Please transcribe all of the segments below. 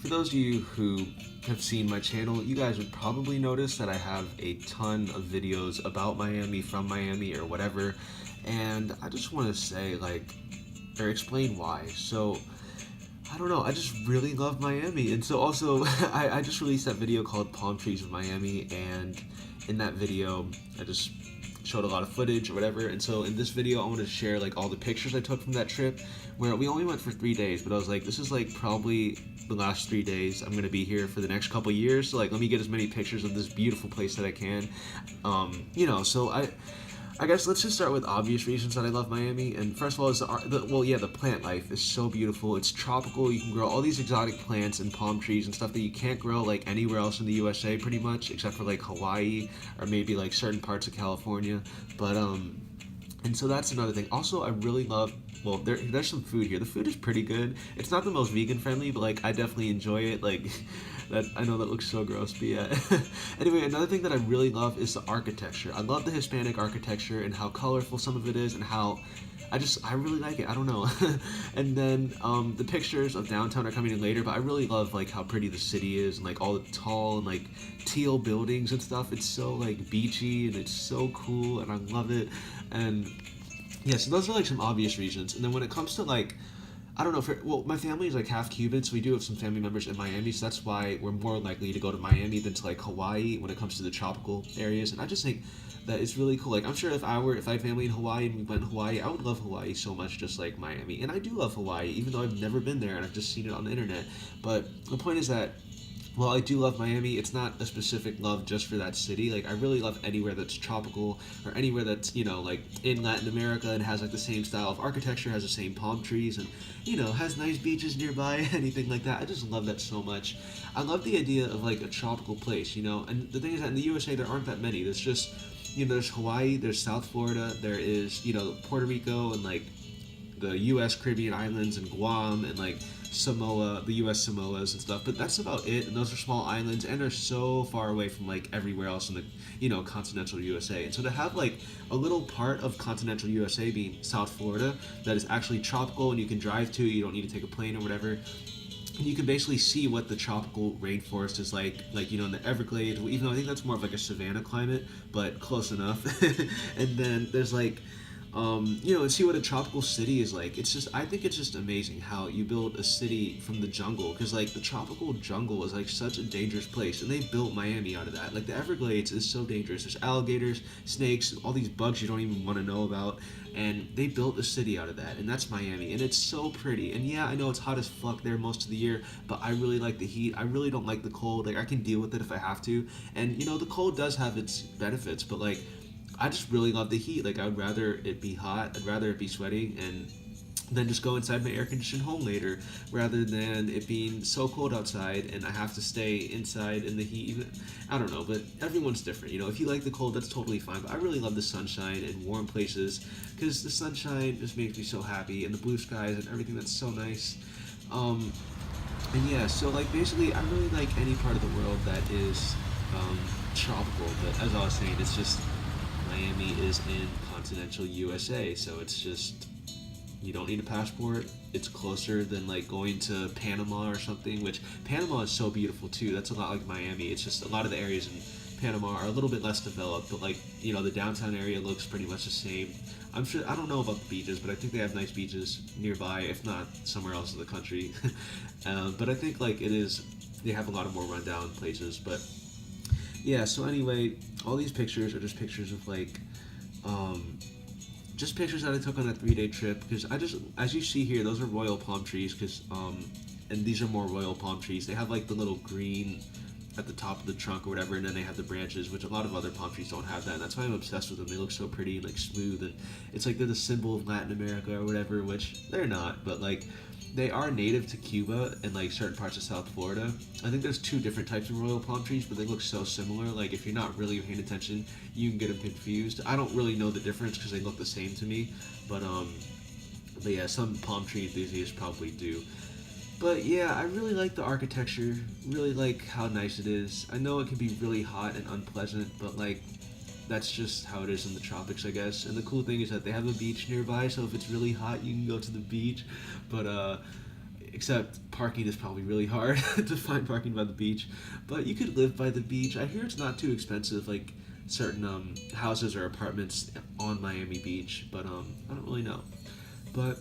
For those of you who have seen my channel, you guys would probably notice that I have a ton of videos about Miami, from Miami, or whatever. And I just want to say, or explain why. So, I don't know, I just really love Miami. And so also, I just released that video called Palm Trees of Miami, and in that video, I just showed a lot of footage or whatever. And so in this video, I want to share like all the pictures I took from that trip, where we only went for 3 days, but I was like, this is like probably the last 3 days I'm gonna be here for the next couple years. So like, let me get as many pictures of this beautiful place that I can. So I guess let's just start with obvious reasons that I love Miami. And first of all, is the plant life is so beautiful. It's tropical. You can grow all these exotic plants and palm trees and stuff that you can't grow like anywhere else in the USA, pretty much, except for like Hawaii or maybe like certain parts of California. But and so that's another thing. Also, I really love. Well, there's some food here. The food is pretty good. It's not the most vegan friendly, but like I definitely enjoy it. Like that, I know that looks so gross, but yeah. Anyway, another thing that I really love is the architecture. I love the Hispanic architecture and how colorful some of it is, and how I really like it. I don't know. And then the pictures of downtown are coming in later, but I really love like how pretty the city is, and like all the tall and like teal buildings and stuff. It's so like beachy and it's so cool, and I love it. And yeah, so those are like some obvious reasons. And then when it comes to like, I don't know, my family is like half Cuban, so we do have some family members in Miami, so that's why we're more likely to go to Miami than to like Hawaii when it comes to the tropical areas. And I just think that it's really cool. Like, I'm sure if I had family in Hawaii and we went to Hawaii, I would love Hawaii so much, just like Miami. And I do love Hawaii, even though I've never been there and I've just seen it on the internet. But the point is that, well, I do love Miami. It's not a specific love just for that city. Like, I really love anywhere that's tropical, or anywhere that's, like in Latin America and has like the same style of architecture, has the same palm trees, and has nice beaches nearby. Anything like that, I just love that so much. I love the idea of like a tropical place. And the thing is that in the USA there aren't that many. There's just, there's Hawaii, there's South Florida, there is, Puerto Rico, and like the U.S. Caribbean islands, and Guam, and like Samoa, the U.S. Samoas and stuff, but that's about it. And those are small islands, and they're so far away from like everywhere else in the continental USA. And so to have like a little part of continental USA being South Florida that is actually tropical, and you can drive to, you don't need to take a plane or whatever, and you can basically see what the tropical rainforest is like in the Everglades, even though I think that's more of like a savanna climate, but close enough. And then there's like and see what a tropical city is like. I think it's just amazing how you build a city from the jungle, because like the tropical jungle is like such a dangerous place, and they built Miami out of that. Like the Everglades is so dangerous. There's alligators, snakes, all these bugs you don't even want to know about, and they built a city out of that, and that's Miami, and it's so pretty. And yeah, I know it's hot as fuck there most of the year, but I really like the heat. I really don't like the cold. Like, I can deal with it if I have to, and the cold does have its benefits, but like, I just really love the heat. Like, I would rather it be hot, I'd rather it be sweating, and then just go inside my air-conditioned home later, rather than it being so cold outside and I have to stay inside in the heat. I don't know, but everyone's different. If you like the cold, that's totally fine, but I really love the sunshine and warm places, because the sunshine just makes me so happy, and the blue skies and everything, that's so nice. And yeah, so like basically, I really like any part of the world that is tropical, but as I was saying, it's just Miami is in continental USA, so it's just, you don't need a passport. It's closer than like going to Panama or something, which Panama is so beautiful too. That's a lot like Miami. It's just a lot of the areas in Panama are a little bit less developed, but like, the downtown area looks pretty much the same. I'm sure, I don't know about the beaches, but I think they have nice beaches nearby, if not somewhere else in the country. But I think like they have a lot of more rundown places, but yeah, so anyway, all these pictures are just pictures of like, just pictures that I took on that 3-day trip, because as you see here, those are royal palm trees, and these are more royal palm trees. They have like the little green at the top of the trunk or whatever, and then they have the branches, which a lot of other palm trees don't have that, and that's why I'm obsessed with them. They look so pretty and like smooth, and it's like they're the symbol of Latin America or whatever, which they're not, but like, they are native to Cuba and like certain parts of South Florida. I think there's 2 different types of royal palm trees, but they look so similar. Like, if you're not really paying attention, you can get them confused. I don't really know the difference because they look the same to me, but yeah, some palm tree enthusiasts probably do. But yeah, I really like the architecture, really like how nice it is. I know it can be really hot and unpleasant, but like, that's just how it is in the tropics, I guess. And the cool thing is that they have a beach nearby, so if it's really hot, you can go to the beach. But except parking is probably really hard to find parking by the beach. But you could live by the beach. I hear it's not too expensive, like certain houses or apartments on Miami Beach, but I don't really know. But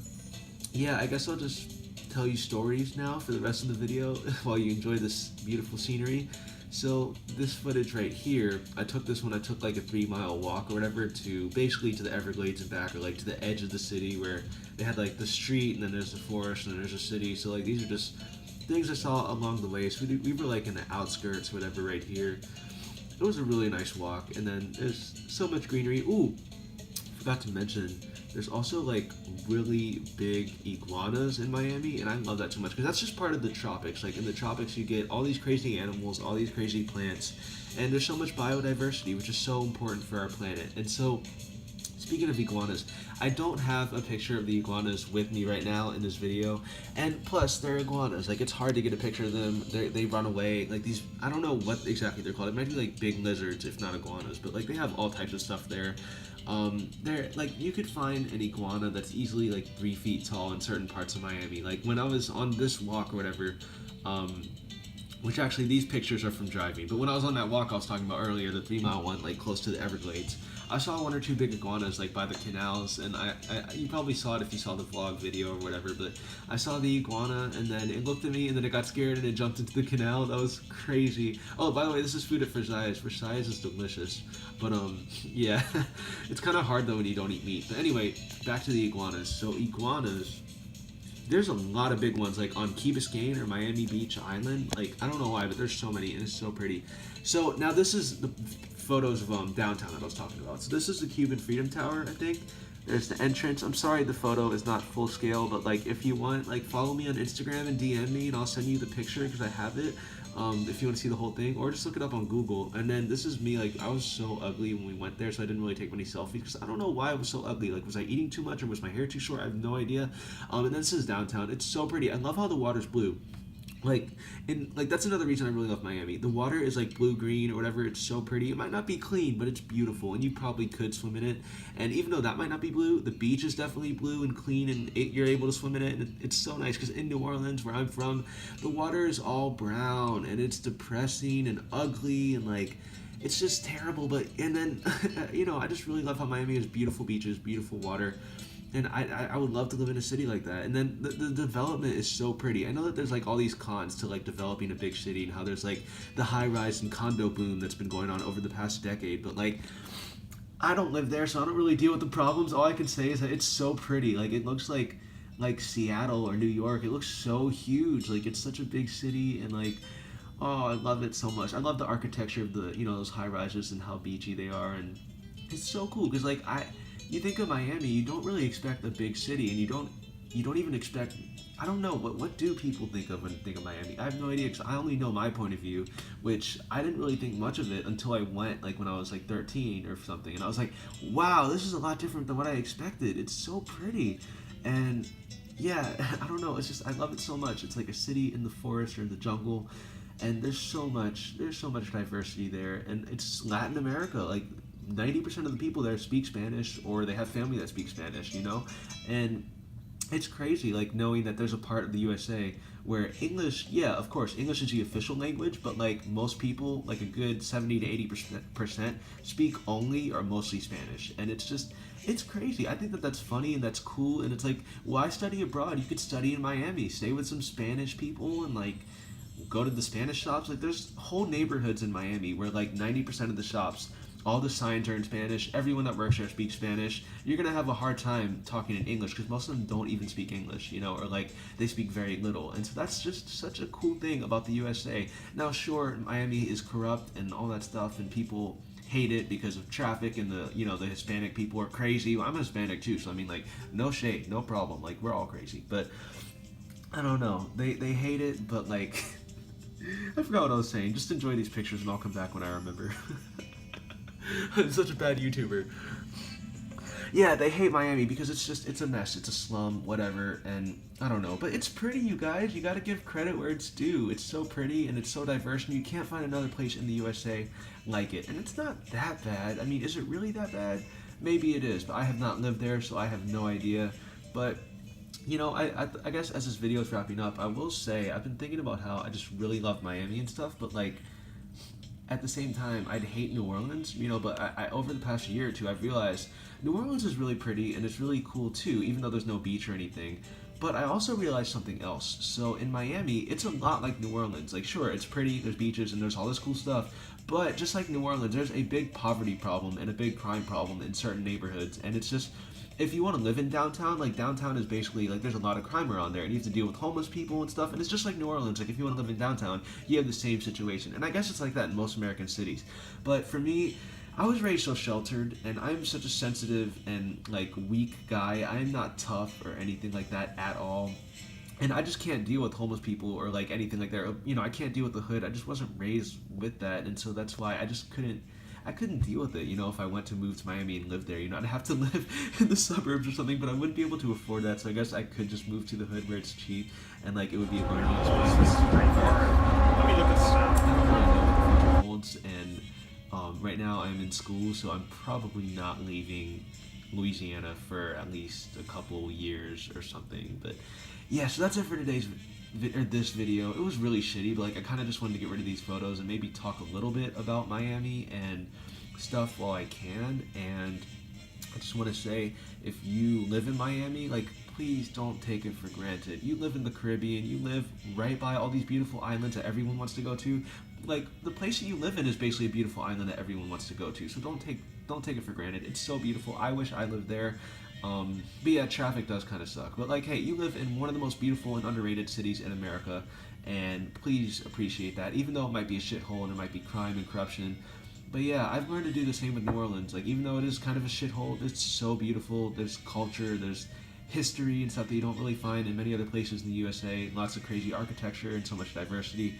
yeah, I guess I'll just tell you stories now for the rest of the video while you enjoy this beautiful scenery. So this footage right here, I took this when I took like a 3-mile walk or whatever to basically to the Everglades and back, or like to the edge of the city where they had like the street and then there's the forest and then there's a city. So like these are just things I saw along the way. So we were like in the outskirts, whatever, right here. It was a really nice walk, and then there's so much greenery. Ooh, forgot to mention, there's also like really big iguanas in Miami, and I love that so much because that's just part of the tropics. Like in the tropics, you get all these crazy animals, all these crazy plants, and there's so much biodiversity, which is so important for our planet. And so, speaking of iguanas, I don't have a picture of the iguanas with me right now in this video, and plus they're iguanas. Like it's hard to get a picture of them. They run away. Like these, I don't know what exactly they're called. It might be like big lizards, if not iguanas, but like they have all types of stuff there. They're like, you could find an iguana that's easily like 3 feet tall in certain parts of Miami. Like when I was on this walk or whatever, which actually these pictures are from driving, but when I was on that walk I was talking about earlier, the 3-mile one, like close to the Everglades, I saw 1 or 2 big iguanas like by the canals, and I you probably saw it if you saw the vlog video or whatever, but I saw the iguana and then it looked at me and then it got scared and it jumped into the canal. That was crazy. Oh, by the way, this is food at Versailles. Versailles is delicious, but yeah, it's kind of hard though when you don't eat meat. But anyway, back to the iguanas. So iguanas, there's a lot of big ones like on Key Biscayne or Miami Beach Island. Like I don't know why, but there's so many and it's so pretty. So now this is the photos of downtown that I was talking about. So this is the Cuban Freedom Tower, I think. There's the entrance. I'm sorry the photo is not full scale, but like if you want, like follow me on Instagram and DM me and I'll send you the picture because I have it. If you want to see the whole thing, or just look it up on Google. And then this is me, like I was so ugly when we went there, so I didn't really take many selfies because I don't know why I was so ugly. Like was I eating too much or was my hair too short? I have no idea. And then this is downtown. It's so pretty. I love how the water's blue. Like that's another reason I really love Miami. The water is like blue green or whatever. It's so pretty. It might not be clean, but it's beautiful, and you probably could swim in it. And even though that might not be blue, the beach is definitely blue and clean, and you're able to swim in it. And it's so nice because in New Orleans, where I'm from, the water is all brown and it's depressing and ugly and like it's just terrible. But and then I just really love how Miami has beautiful beaches, beautiful water. And I would love to live in a city like that. And then the development is so pretty. I know that there's like all these cons to like developing a big city and how there's like the high rise and condo boom that's been going on over the past decade. But like, I don't live there, so I don't really deal with the problems. All I can say is that it's so pretty. Like it looks like Seattle or New York. It looks so huge. Like it's such a big city, and like, oh, I love it so much. I love the architecture of the those high rises and how beachy they are, and it's so cool because like you think of Miami, you don't really expect a big city, and you don't even expect. I don't know what do people think of when they think of Miami. I have no idea because I only know my point of view, which I didn't really think much of it until I went like when I was like 13 or something, and I was like, wow, this is a lot different than what I expected. It's so pretty, and yeah, I don't know. It's just I love it so much. It's like a city in the forest or in the jungle, and there's so much diversity there, and it's Latin America. Like 90% of the people there speak Spanish or they have family that speaks Spanish, and it's crazy like knowing that there's a part of the USA where English, yeah, of course, English is the official language, but like most people, like a good 70 to 80% speak only or mostly Spanish, and it's crazy. I think that that's funny and that's cool, and it's like, why study abroad? You could study in Miami, stay with some Spanish people, and like go to the Spanish shops. Like there's whole neighborhoods in Miami where like 90% of the shops, all the signs are in Spanish. Everyone that works there speaks Spanish. You're going to have a hard time talking in English because most of them don't even speak English, or like they speak very little. And so that's just such a cool thing about the USA. Now, sure, Miami is corrupt and all that stuff, and people hate it because of traffic, and the Hispanic people are crazy. Well, I'm Hispanic too, so I mean, like, no shade, no problem. Like, we're all crazy. But I don't know. They hate it, but like, I forgot what I was saying. Just enjoy these pictures and I'll come back when I remember. I'm such a bad YouTuber. Yeah, they hate Miami because it's a mess. It's a slum, whatever, and I don't know. But it's pretty, you guys. You gotta give credit where it's due. It's so pretty and it's so diverse, and you can't find another place in the USA like it. And it's not that bad. I mean, is it really that bad? Maybe it is, but I have not lived there, so I have no idea. But I guess as this video is wrapping up, I will say I've been thinking about how I just really love Miami and stuff, but like at the same time, I'd hate New Orleans, but I over the past year or two, I've realized New Orleans is really pretty and it's really cool too, even though there's no beach or anything. But I also realized something else. So in Miami, it's a lot like New Orleans. Like, sure, it's pretty, there's beaches, and there's all this cool stuff. But just like New Orleans, there's a big poverty problem and a big crime problem in certain neighborhoods. And it's just, if you want to live in downtown, like downtown is basically like there's a lot of crime around there, and you have to deal with homeless people and stuff. And it's just like New Orleans. Like if you want to live in downtown, you have the same situation. And I guess it's like that in most American cities. But for me, I was raised so sheltered, and I'm such a sensitive and like weak guy. I'm not tough or anything like that at all. And I just can't deal with homeless people or like anything like that. I can't deal with the hood. I just wasn't raised with that, and so that's why I just couldn't. I couldn't deal with it, if I went to move to Miami and live there. I'd have to live in the suburbs or something, but I wouldn't be able to afford that. So I guess I could just move to the hood where it's cheap, and like it would be a learning experience. Let me look at this now. I don't really know what the future holds, and right now I'm in school, so I'm probably not leaving Louisiana for at least a couple years or something. But yeah, so that's it for this video. It was really shitty, but like I kind of just wanted to get rid of these photos and maybe talk a little bit about Miami and stuff while I can. And I just want to say, if you live in Miami, like please don't take it for granted. You live in the Caribbean, you live right by all these beautiful islands that everyone wants to go to. Like the place that you live in is basically a beautiful island that everyone wants to go to. So don't take it for granted. It's so beautiful. I wish I lived there. But yeah, traffic does kind of suck. But like, hey, you live in one of the most beautiful and underrated cities in America, and please appreciate that. Even though it might be a shithole and there might be crime and corruption. But yeah, I've learned to do the same with New Orleans. Like, even though it is kind of a shithole, it's so beautiful. There's culture, there's history and stuff that you don't really find in many other places in the USA. Lots of crazy architecture and so much diversity.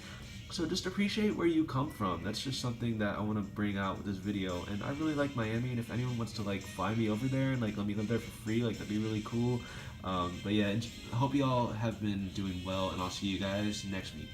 So just appreciate where you come from. That's just something that I want to bring out with this video. And I really like Miami, and if anyone wants to like fly me over there and like let me live there for free, like that'd be really cool. But yeah, I hope you all have been doing well, and I'll see you guys next week.